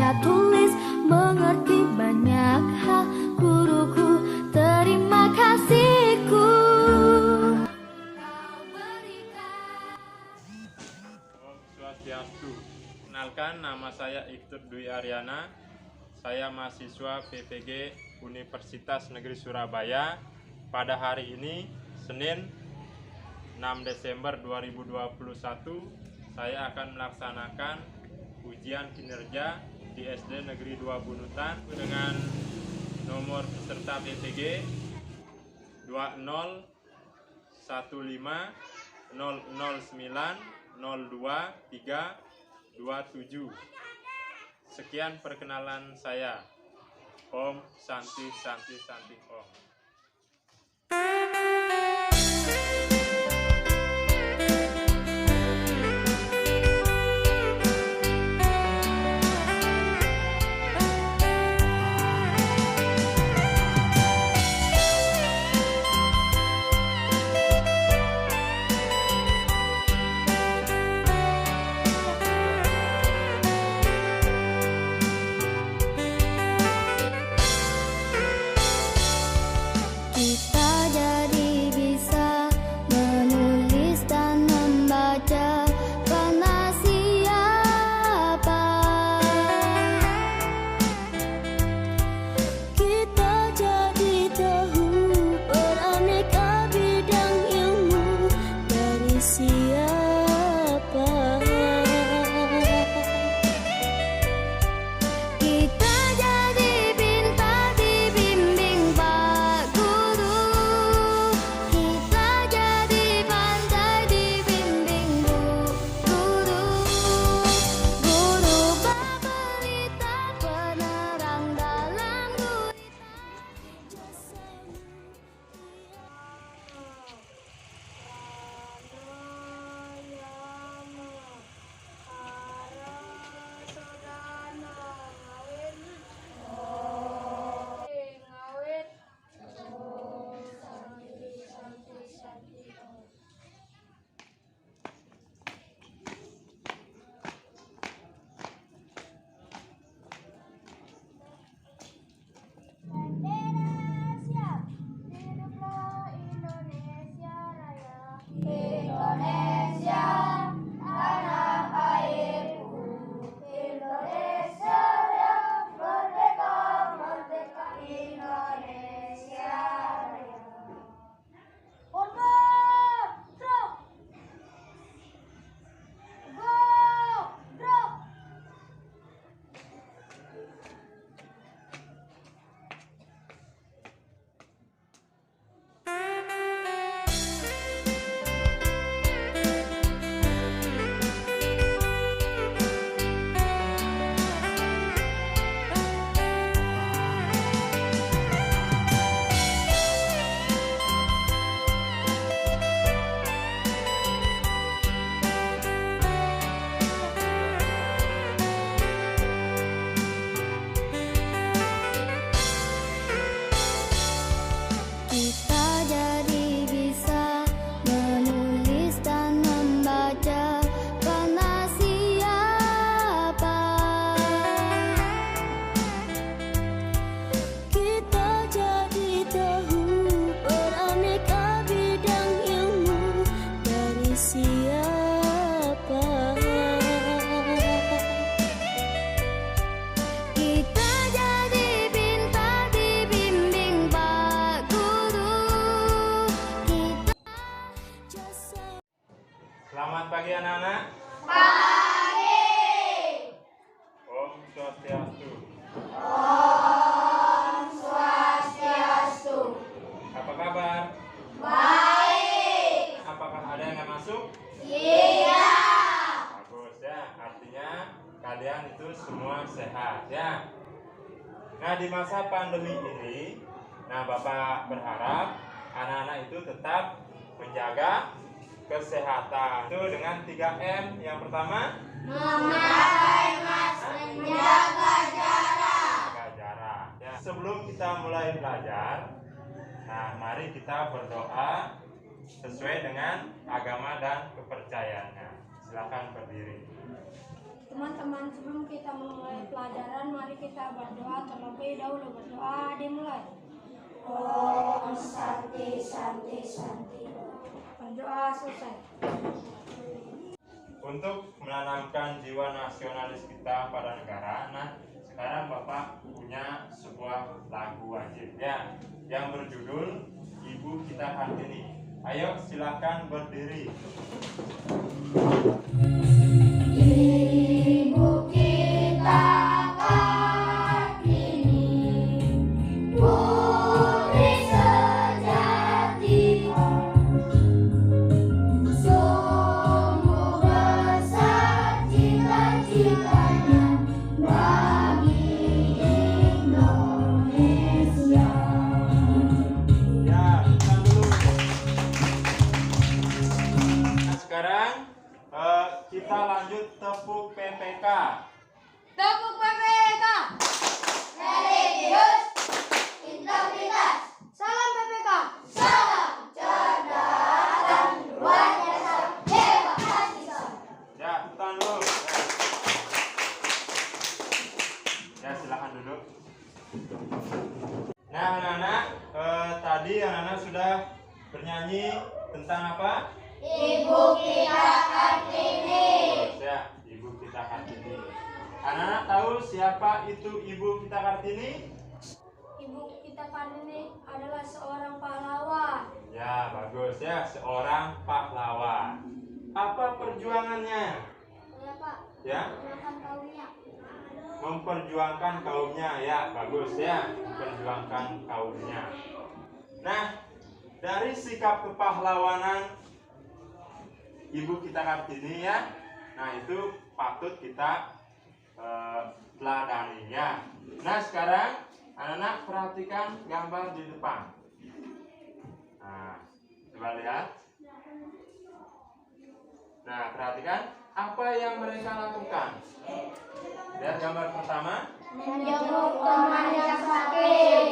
baca tulis, mengerti banyak hal. Guruku, terima kasihku. Om Swastiastu. Kenalkan, nama saya Ibtur Dwi Aryana. Saya mahasiswa PPG Universitas Negeri Surabaya. Pada hari ini, Senin 6 Desember 2021, saya akan melaksanakan ujian kinerja di SD Negeri 2 Bunutan dengan nomor peserta PPG 20150090237. Sekian perkenalan saya. Om Santi Santi Santi Om. Selamat pagi anak-anak. Pagi. Om Swastiastu. Om Swastiastu. Apa kabar? Baik. Apakah ada yang nggak masuk? Iya. Bagus ya, artinya kalian itu semua sehat ya. Nah, di masa pandemi ini, Bapak berharap anak-anak itu tetap menjaga kesehatan. Itu dengan 3M. Yang pertama, Memakai masker, menjaga jarak. jaga jarak. Ya, sebelum kita mulai belajar, mari kita berdoa sesuai dengan agama dan kepercayaannya. Silakan berdiri. Teman-teman teman-teman, sebelum kita memulai pelajaran, mari kita berdoa. Terlebih dahulu berdoa dimulai. Om Santi Santi Santi. Berdoa selesai. Untuk menanamkan jiwa nasionalis kita pada negara, nah sekarang Bapak punya sebuah lagu wajib ya, yang berjudul Ibu Kita Kartini. Ayo silakan berdiri. Ibu kita Kartini, putri sejati, sungguh besar cita-citanya bagi Indonesia. Ya, kita dulu. Nah, sekarang kita lanjut tepuk PPK. Tepuk PPK. Religius, integritas. Salam PPK. Salam cerdas dan luar biasa. Hebat Hasisa. Ya, tepuk tangan dulu. Ya, silakan duduk. Nah, anak-anak, tadi anak-anak sudah bernyanyi tentang apa? Ibu kita Kartini. Terus ya, Ibu Kita Kartini. Anak-anak tahu siapa itu Ibu Kita Kartini? Ibu kita Kartini adalah seorang pahlawan. Ya, bagus ya, seorang pahlawan. Apa perjuangannya? Ya Pak, Ya, silakan kaumnya. memperjuangkan kaumnya. Ya, bagus ya, memperjuangkan kaumnya. Nah, dari sikap kepahlawanan Ibu Kita Kartini ya, nah itu patut kita teladani ya. Nah, sekarang anak-anak perhatikan gambar di depan. Nah, coba lihat. Nah, perhatikan apa yang mereka lakukan. Lihat gambar pertama. Menjenguk teman yang sakit,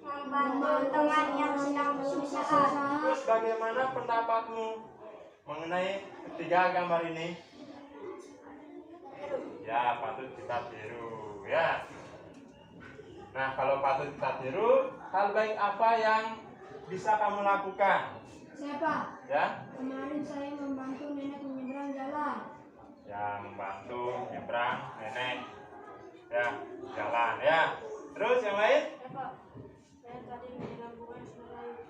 membantu teman yang sedang kesusahan. Terus bagaimana pendapatmu mengenai ketiga gambar ini? Ya, patut kita tiru ya. Nah, kalau patut kita tiru, hal baik apa yang bisa kamu lakukan? Saya Pak, Ya, kemarin saya membantu nenek menyeberang jalan. ya membantu nyebrang nenek ya jalan ya. Terus yang lain? Ya Pak, saya tadi menyiram bunga yang sudah layu.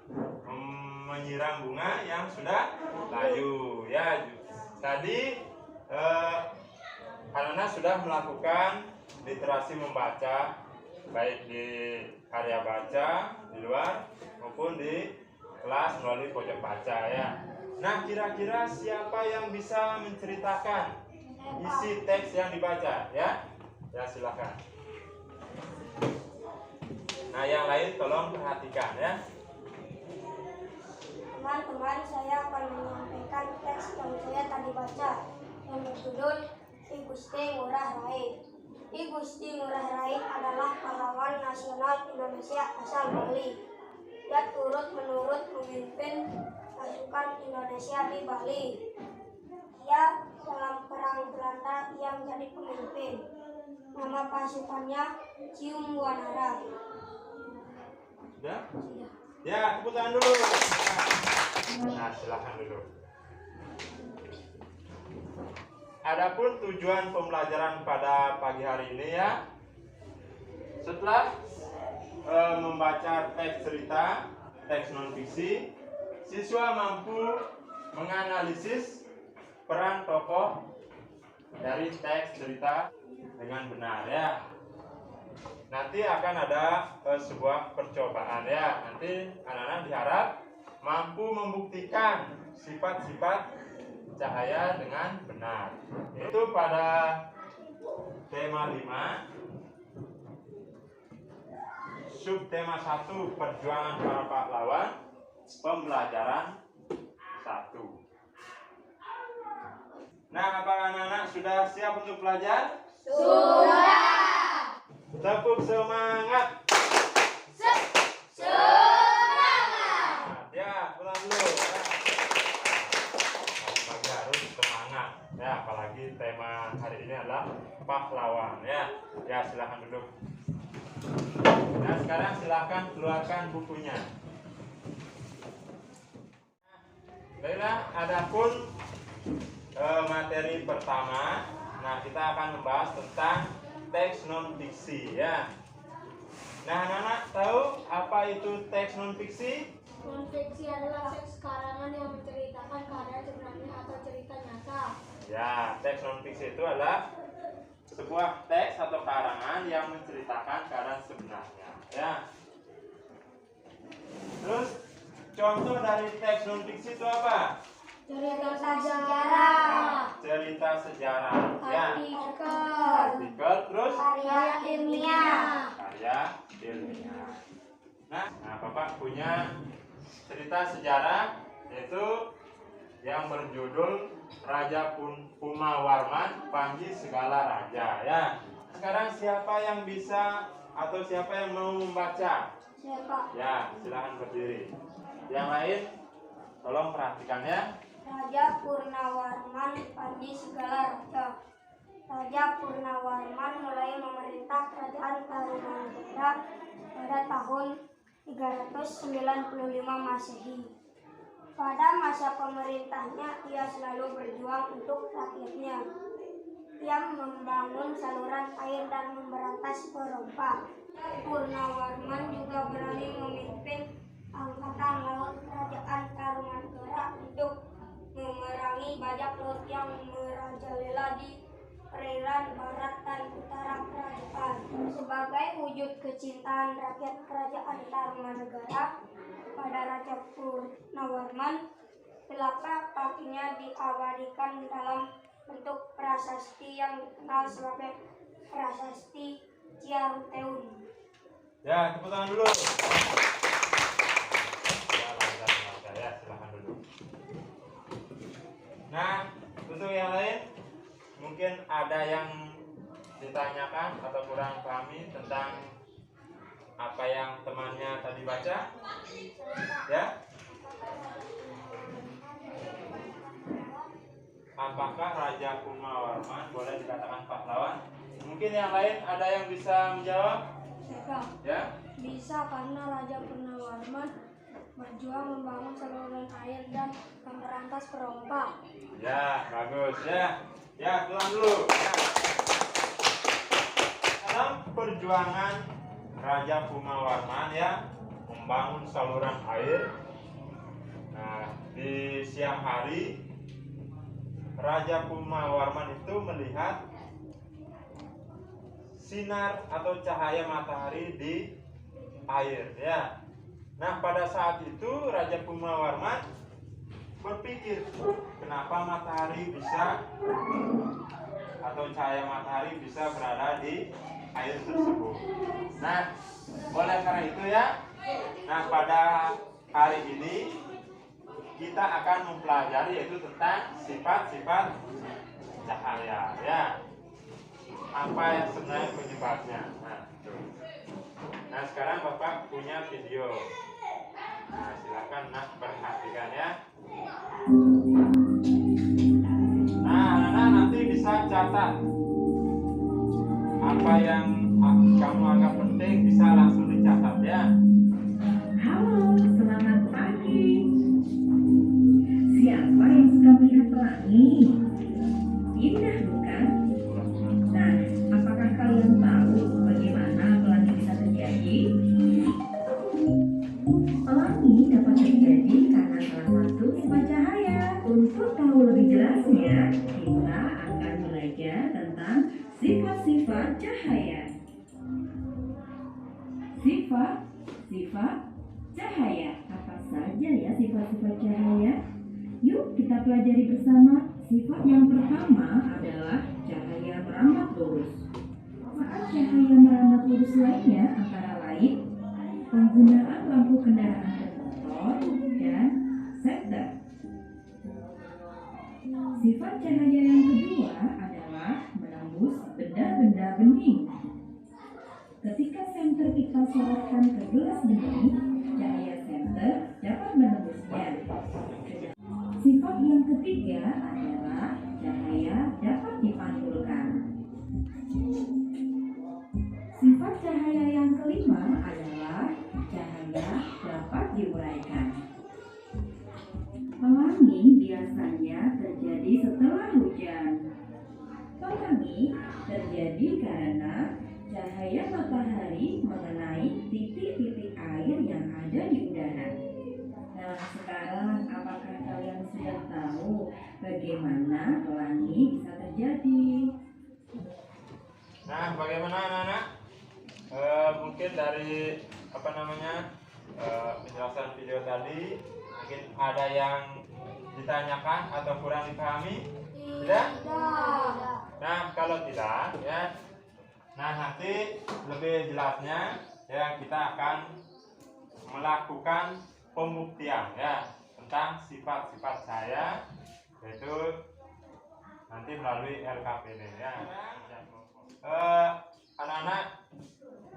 Menyiram bunga yang sudah layu ya. Tadi anak-anak sudah melakukan literasi membaca, baik di area baca di luar maupun di kelas melalui pojok baca ya. Nah, kira-kira siapa yang bisa menceritakan isi teks yang dibaca ya? Ya, silakan. Nah, yang lain tolong perhatikan ya. Teman-teman, saya akan menyampaikan teks yang saya tadi baca yang berjudul I Gusti Ngurah Rai. I Gusti Ngurah Rai adalah pahlawan nasional Indonesia asal Bali. Dia turut-menurut memimpin pasukan Indonesia di Bali. Ia dalam perang Belanda ia menjadi pemimpin. Nama pasukannya Cium Wanara. Sudah? Ya, tepuk tangan dulu. Nah, silakan dulu. Adapun tujuan pembelajaran pada pagi hari ini ya, setelah membaca teks cerita, teks non-fiksi, siswa mampu menganalisis peran tokoh dari teks cerita dengan benar ya. Nanti akan ada sebuah percobaan ya. Nanti anak-anak diharap mampu membuktikan sifat-sifat cahaya dengan benar. Itu pada tema 5. Subtema 1, perjuangan para pahlawan, pembelajaran 1. Nah, apakah anak-anak sudah siap untuk belajar? Sudah. Tepuk semangat. Semangat. Ya, pulang dulu. Pagi harus semangat. Ya, apalagi tema hari ini adalah pahlawan ya. Ya, silahkan duduk. Nah, sekarang silahkan keluarkan bukunya. Baiklah, adapun materi pertama, nah kita akan membahas tentang teks non fiksi ya. Nah, anak-anak tahu apa itu teks non fiksi? Non-fiksi adalah teks karangan yang menceritakan keadaan sebenarnya atau cerita nyata. Ya, teks non fiksi itu adalah sebuah teks atau karangan yang menceritakan keadaan sebenarnya ya. Terus contoh dari teks non fiksi itu apa? Cerita sejarah, Cerita sejarah ya. artikel, Terus karya ilmiah. karya ilmiah. Nah, Bapak punya cerita sejarah yaitu yang berjudul Raja Pumawarman Panji Segala Raja ya. Sekarang siapa yang bisa atau siapa yang mau membaca? Siapa? Ya, silahkan berdiri. Yang lain tolong perhatikan ya. Raja Purnawarman Panji Segala Raja. Raja Purnawarman mulai memerintah kerajaan Tarumanegara pada tahun 395 Masehi. Pada masa pemerintahnya, ia selalu berjuang untuk rakyatnya. Ia membangun saluran air dan memberantas perompak. Purnawarman juga berani memimpin angkatan laut kerajaan Tarumanegara untuk memerangi bajak laut yang merajalela di perairan barat dan utara kerajaan. Sebagai wujud kecintaan rakyat kerajaan Tarumanegara pada Raja Purnawarman, telapak kakinya diabadikan dalam bentuk prasasti yang dikenal sebagai Prasasti Ciaruteun. Ya, tepuk tangan dulu. Ya, silahkan duduk. Nah, untuk yang lain mungkin ada yang ditanyakan atau kurang pahami tentang apa yang temannya tadi baca? Ya? Apakah Raja Pumawarman boleh dikatakan pahlawan? Mungkin yang lain ada yang bisa menjawab? Ya? Bisa, karena Raja Purnawarman berjuang membangun saluran air dan memberantas perompak. Ya, bagus ya. Ya, tulang dulu. Ya. Dalam perjuangan Raja Pumawarman ya membangun saluran air. Nah, di siang hari Raja Pumawarman itu melihat sinar atau cahaya matahari di air ya. Nah, pada saat itu Raja Pumawarman berpikir, kenapa matahari bisa atau cahaya matahari bisa berada di air tersebut. Nah, oleh karena itu ya, nah pada hari ini kita akan mempelajari yaitu tentang sifat-sifat cahaya ya. Apa yang sebenarnya penyebabnya. Nah, sekarang Bapak punya video. Nah, silakan perhatikan ya. Nah, anak-anak nanti bisa catat apa yang kamu anggap penting, bisa langsung dicatat ya. Halo, selamat pagi. Siapa yang suka melihat pelangi? Indah bukan? Nah, apakah kalian tahu bagaimana pelangi bisa terjadi? Pelangi dapat terjadi karena salah satu sifat cahaya. Untuk tahu lebih jelasnya, kita akan belajar tentang sifat-sifat cahaya. Sifat cahaya. Apa saja ya sifat-sifat cahaya? Yuk kita pelajari bersama. Sifat yang pertama adalah cahaya merambat lurus. Saat cahaya merambat lurus lainnya antara lain penggunaan lampu kendaraan bermotor dan senter. Sifat cahaya yang kedua adalah menembus benda-benda bening. Ketika senter kita sorotkan ke gelas bening, cahaya senter dapat menembusnya. Sifat yang ketiga adalah cahaya dapat dipantulkan. terjadi setelah hujan. Pelangi terjadi karena cahaya matahari mengenai titik-titik air yang ada di udara. Nah, sekarang apakah kalian sudah tahu bagaimana pelangi bisa terjadi? Nah, bagaimana anak-anak? Mungkin dari penjelasan video tadi, mungkin ada yang ditanyakan atau kurang dipahami? Tidak? Nah, kalau tidak, ya, nah nanti lebih jelasnya, ya, kita akan melakukan pembuktian, ya, tentang sifat-sifat cahaya, yaitu nanti melalui LKPD, ya. Anak-anak,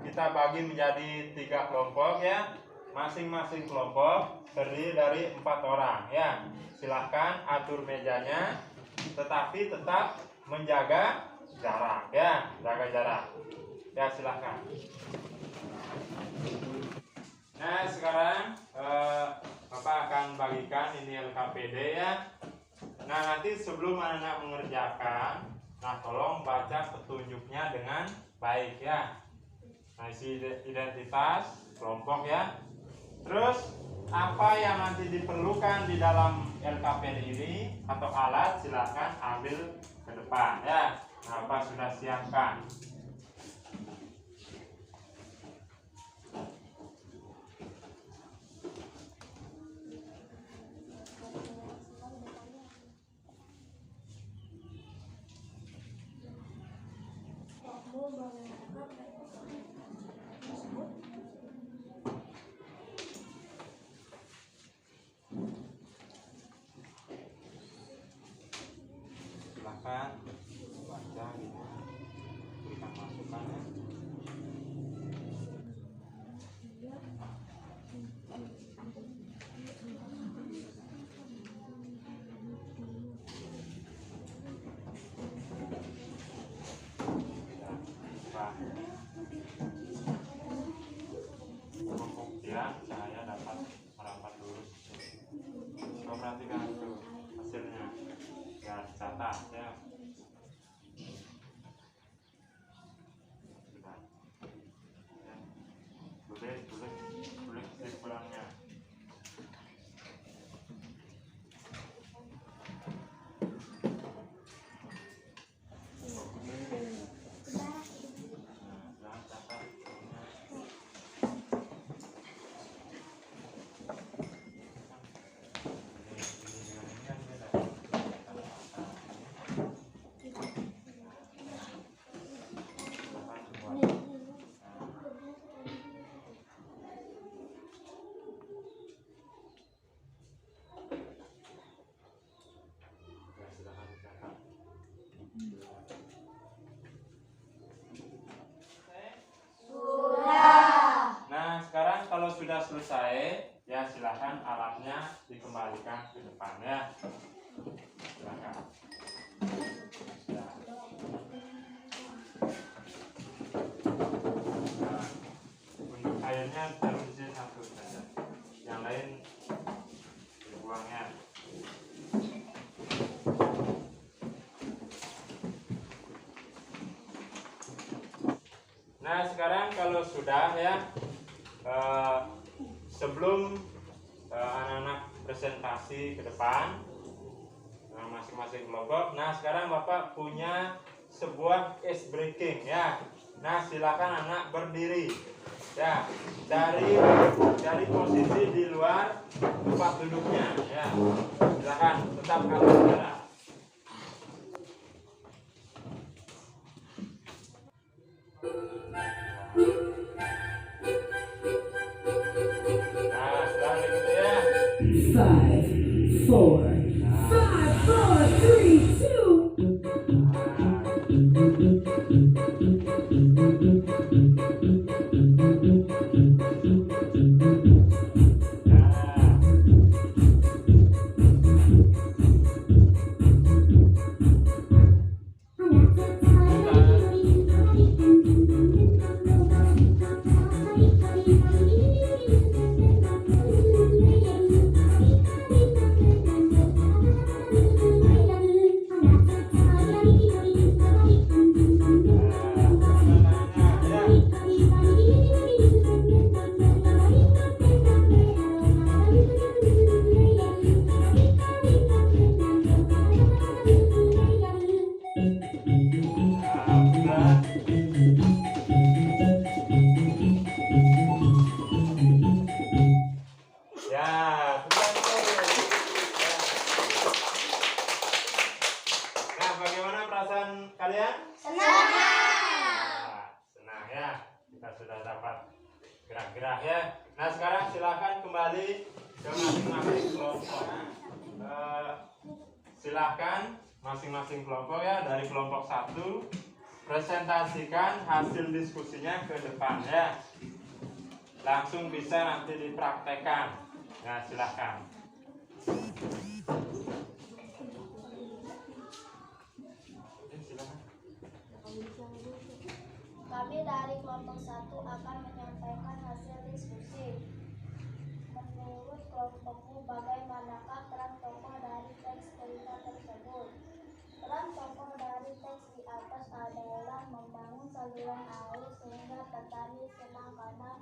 kita bagi menjadi 3 kelompok, ya. Masing-masing kelompok terdiri dari 4 orang, ya. Silahkan atur mejanya, tetapi tetap menjaga jarak, ya, jaga jarak, ya, silahkan. Nah, sekarang Bapak akan bagikan ini LKPD, ya. Nah, nanti sebelum anak-anak mengerjakan, nah, tolong baca petunjuknya dengan baik, ya. Nah, isi identitas kelompok, ya. Terus apa yang nanti diperlukan di dalam LKPD ini atau alat, silahkan ambil ke depan, ya. Nah, Bapak sudah siapkan. Silahkan baca, gitu, berikan masukan, ya. Pembuktian cahaya dapat merambat lurus. Kau perhatikan itu hasilnya, ya, dicatat, ya. Sudah, ya. Boleh kesimpulannya. Nah, sekarang kalau sudah selesai, ya, silahkan alatnya dikembalikan ke depan, ya. Silakan. Ya. Nah, untuk airnya taruh di sini 1 saja, yang lain dibuangnya. Nah, sekarang kalau sudah, ya, sebelum anak-anak presentasi ke depan, masing-masing kelompok. Nah, sekarang Bapak punya sebuah ice breaking, ya. Nah, silakan anak berdiri, ya. Dari posisi di luar tempat duduknya, ya. Silakan tetap atur jarak. Nah, setelah itu, ya. 5, 4, 3, 2. Senang ya, kita sudah dapat gerak-gerak ya. Nah sekarang silakan kembali ke masing-masing kelompok. Silakan masing-masing kelompok ya, dari kelompok 1 presentasikan hasil diskusinya ke depan ya. Langsung bisa nanti dipraktekkan. Nah silakan. Kami dari kelompok 1 akan menyampaikan hasil diskusi. Menurut kelompokmu, bagaimanakah peran tokoh dari teks cerita tersebut? Peran tokoh dari teks di atas adalah membangun saluran air sehingga petani senang karena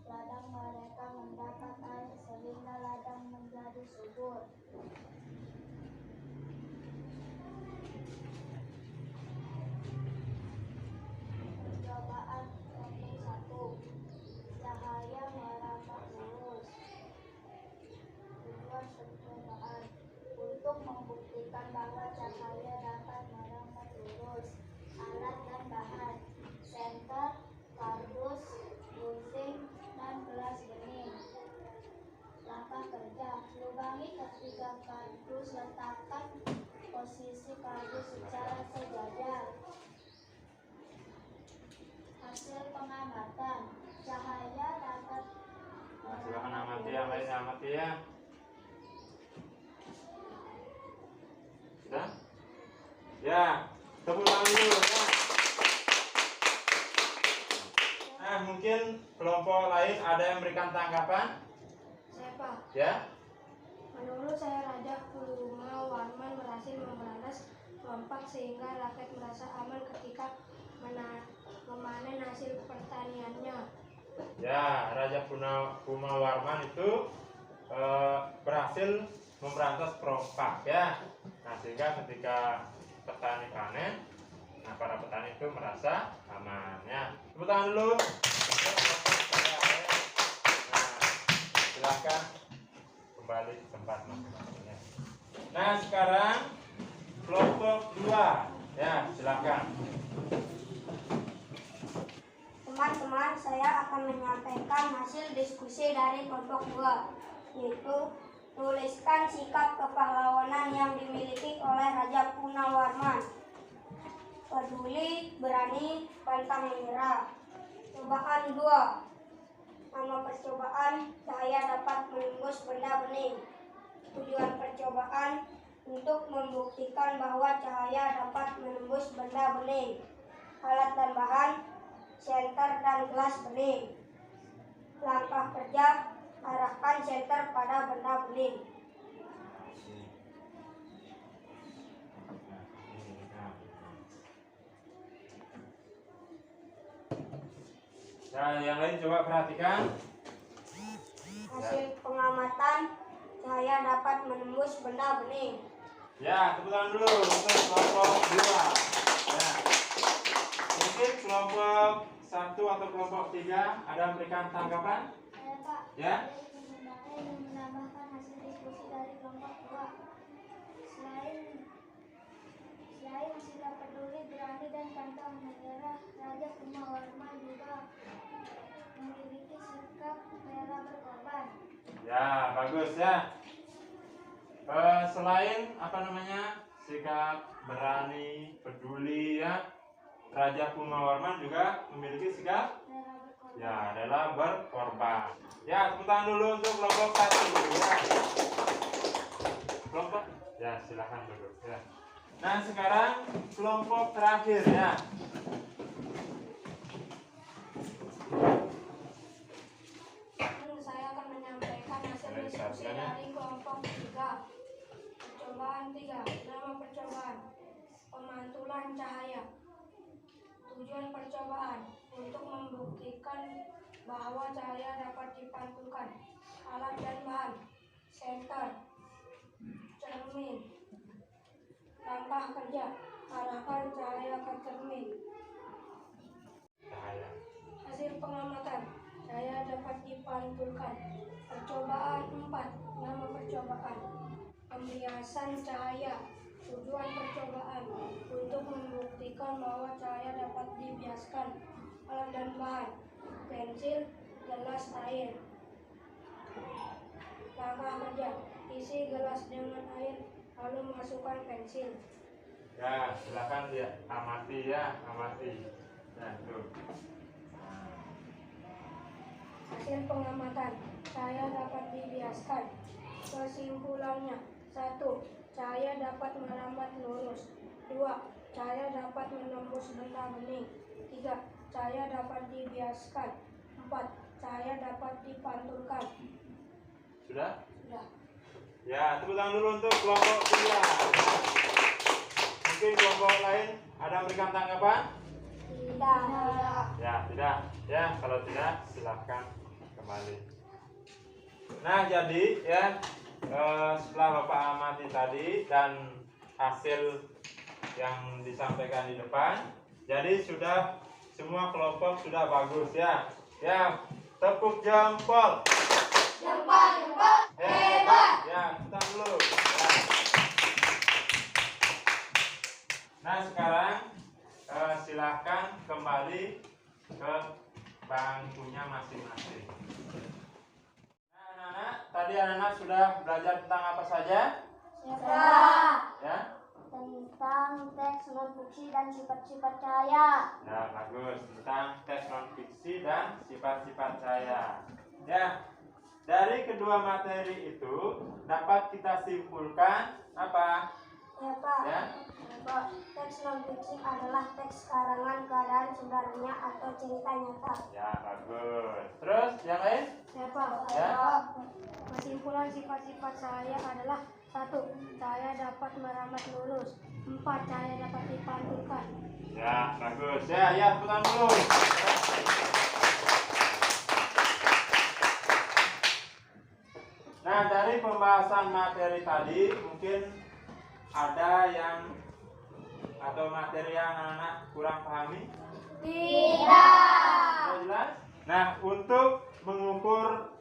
ladang mereka mendapat air sehingga ladang menjadi subur. Percobaan kelompok 1. Cahaya merambah lurus. Tujuan percobaan untuk membuktikan bahwa cahaya dapat merambah lurus. Alat dan bahan: senter, kardus, gunting, dan gelas bening. Langkah kerja: lubangi ketiga kardus, letakkan posisi kardus secara sejajar. Hasil pengamatan: cahaya dapat Nah, silakan amati yang lain, amati ya. Sudah? Ya, tepuk tangan dulu ya. Nah, mungkin kelompok lain ada yang memberikan tanggapan? Saya Pak. Ya? Menurut saya, Raja Warman berhasil memberantas lompat sehingga rakyat merasa aman ketika memanen hasil pertaniannya. Ya, Raja Warman itu berhasil memberantas perompak ya. Nah, sehingga ketika petani panen, nah para petani itu merasa aman ya. Tepuk tangan dulu. Nah, silakan kembali ke tempat masing-masing ya. Nah, sekarang kelompok 2 ya, silakan. Teman-teman, saya akan menyampaikan hasil diskusi dari kelompok 2, yaitu tuliskan sikap kepahlawanan yang dimiliki oleh Raja Warman. Peduli, berani, pantang menyerah. Cobaan 2. Nama percobaan: cahaya dapat menembus benda bening. Tujuan percobaan: untuk membuktikan bahwa cahaya dapat menembus benda bening. Alat dan bahan: senter dan gelas bening. Langkah kerja: arahkan senter pada benda bening. Nah, yang lain coba perhatikan. Hasil pengamatan: cahaya dapat menembus benda bening. Ya, tepuk tangan dulu untuk kelompok 2. Ya. Mungkin kelompok 1 atau kelompok 3 ada memberikan tanggapan? Saya Pak. Ya. Saya ingin menambahkan hasil diskusi dari kelompok 2. Selain sikap peduli, berani, dan pantang menyerah, Raja Warman juga memiliki sikap rela berkorban. Ya, bagus ya. Selain sikap berani, peduli ya, Raja Warman juga memiliki sikap Rela berkorban. ya adalah berkorban. Ya, tepuk tangan dulu untuk kelompok 1 ya. Kelompok ya, silahkan duduk ya. Nah, sekarang kelompok terakhir ya. Saya akan menyampaikan hasil diskusi dari kelompok 3. Percobaan 3. Nama percobaan: pemantulan cahaya. Tujuan percobaan: untuk membuktikan bahwa cahaya dapat dipantulkan. Alat dan bahan: senter, cermin. Langkah kerja: arahkan cahaya ke cermin. Cahaya. Hasil pengamatan: cahaya dapat dipantulkan. Percobaan 4. Nama percobaan: pembiasan cahaya. Tujuan percobaan: untuk membuktikan membuktikan bahwa cahaya dapat dibiaskan. Alat dan bahan: pensil, gelas air. Langkah kerja: isi gelas dengan air, lalu masukkan pensil. Ya, silakan dia amati ya, amati. Nah, tuh. Hasil pengamatan: cahaya dapat dibiaskan. Kesimpulannya: 1. Cahaya dapat merambat lurus. 2. Cahaya dapat menembus benda bening. 3. Cahaya dapat dibiaskan. 4. Cahaya dapat dipantulkan. Sudah? Sudah. Ya, tepuk tangan dulu untuk kelompok 3. Mungkin kelompok lain ada memberikan tanggapan? Tidak. Ya, tidak. Ya, kalau tidak silahkan kembali. Nah, jadi ya setelah Bapak amati tadi dan hasil yang disampaikan di depan, jadi sudah semua kelompok sudah bagus ya. Ya, tepuk jempol. Jempol. Hebat. Ya, kita dulu. Ya. Nah, sekarang silahkan kembali ke bangkunya masing-masing. Nah, anak-anak, tadi anak-anak sudah belajar tentang apa saja? Ya? Tentang teks non-fiksi dan sifat-sifat cahaya. Ya, bagus. Tentang teks non-fiksi dan sifat-sifat cahaya. Ya, dari kedua materi itu dapat kita simpulkan apa? Ya, Pak. Ya? Pak, teks non-fiksi adalah teks karangan keadaan sebenarnya atau cerita nyata. Ya, bagus. Terus yang lain? Ya, Pak. Ya. Kesimpulan sifat-sifat cahaya adalah: 1. Cahaya dapat merambat lurus. 4. Cahaya dapat dipantulkan. Ya, bagus. Ya, ya, tepuk tangan dulu. Nah, dari pembahasan materi tadi mungkin ada yang atau materi yang anak-anak kurang pahami? Tidak. Sudah jelas? Nah, untuk mengukur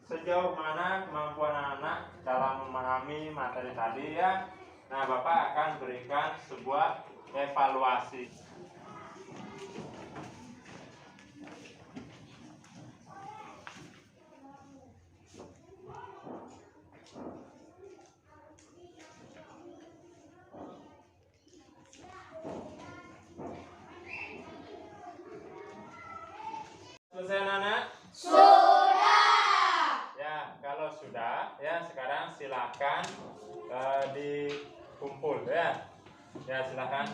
sejauh mana kemampuan anak dalam memahami materi tadi ya, nah Bapak akan berikan sebuah evaluasi. Selesai anak-anak? Ya, kalau sudah, ya sekarang silakan dikumpul ya. Ya, silakan.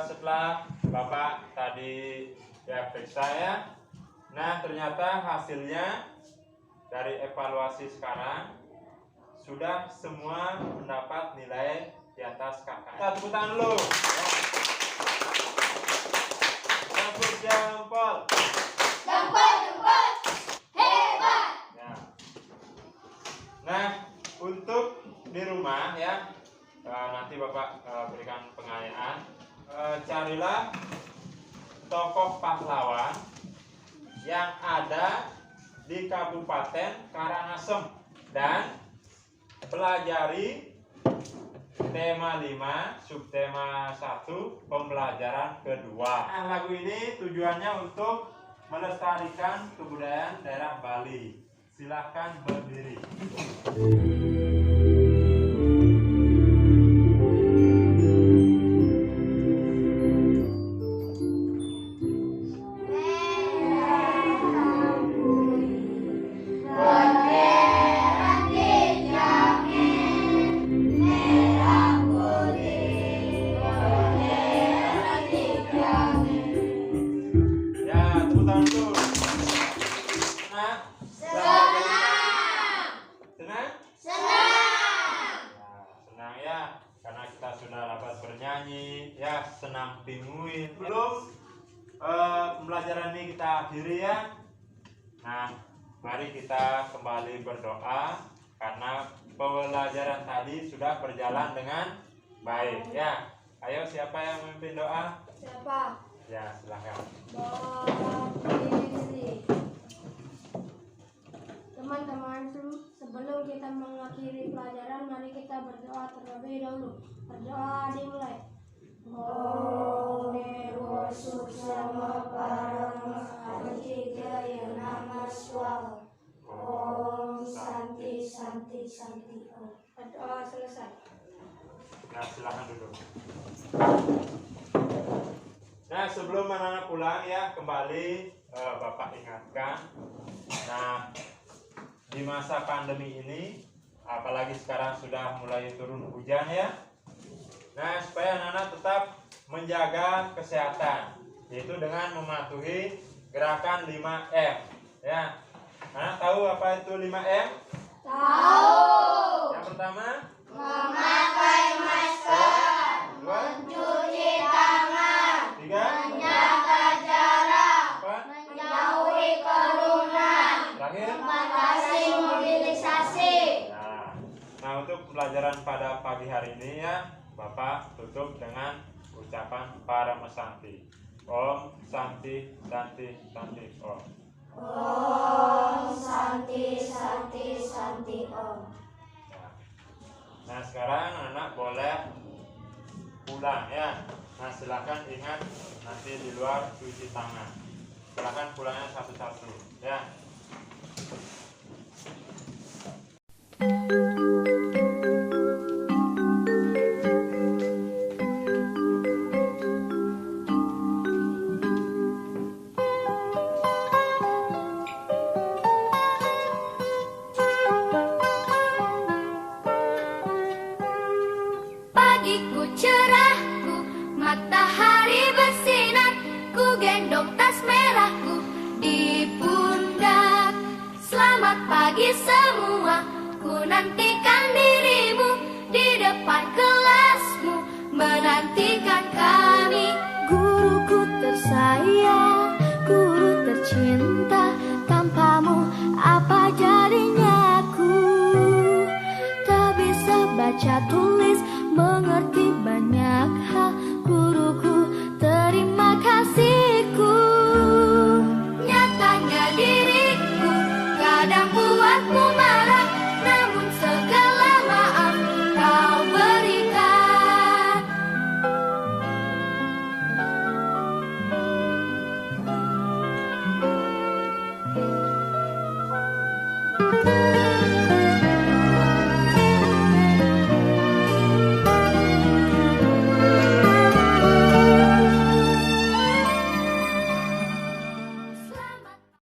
Setelah Bapak tadi ya periksa ya, nah ternyata hasilnya dari evaluasi sekarang sudah semua mendapat nilai di atas KKM. Kita tepuk tangan dulu. Tepuk jempol. Hebat. Ya. Nah, untuk di rumah ya, nanti Bapak berikan pengayaan. Carilah tokoh pahlawan yang ada di Kabupaten Karangasem dan pelajari tema 5, subtema 1, pembelajaran kedua. Nah, lagu ini tujuannya untuk melestarikan kebudayaan daerah Bali. Silahkan berdiri. karena kita sudah dapat bernyanyi, ya, senam pinguin. Belum pembelajaran ini kita akhiri ya. Nah, mari kita kembali berdoa karena pembelajaran tadi sudah berjalan dengan baik ya. Ayo, siapa yang memimpin doa? Siapa? Ya, silakan. Berdiri. Teman-teman, sebelum kita mengakhiri pelajaran, mari kita berdoa terlebih dahulu. Berdoa dimulai. Om Dewa Suksama Parama Aditya Nama Swaha. Om Santi Santi Santi Om. Berdoa selesai. Nah, silakan duduk. Nah, sebelum anak-anak pulang ya, kembali Bapak ingatkan. Nah, di masa pandemi ini, apalagi sekarang sudah mulai turun hujan ya. Nah, supaya anak-anak tetap menjaga kesehatan, yaitu dengan mematuhi gerakan 5M ya. Anak tahu apa itu 5M? Tahu. Yang pertama, Memakai masker. dua, Mencuci tangan. tiga, Menjaga jarak. empat, Menjauhi kerumunan. terakhir. Membatasi mobilisasi. Nah, untuk pembelajaran pada pagi hari ini ya, Bapak tutup dengan ucapan Parama Santi. Om Santi Santi Santi Om. Om Santi Santi Santi Om. Nah, sekarang anak boleh pulang ya. Nah, silakan ingat nanti di luar cuci tangan. Silakan pulangnya satu-satu ya. Pagiku cerahku, matahari bersinar, ku gendong tas merahku di pundak. Selamat pagi semua, ku nantikan dirimu di depan kelasmu, menantikan kami. Guruku tersayang, guru tercinta, tanpamu apa jadinya aku? Tak bisa baca tulis, mengerti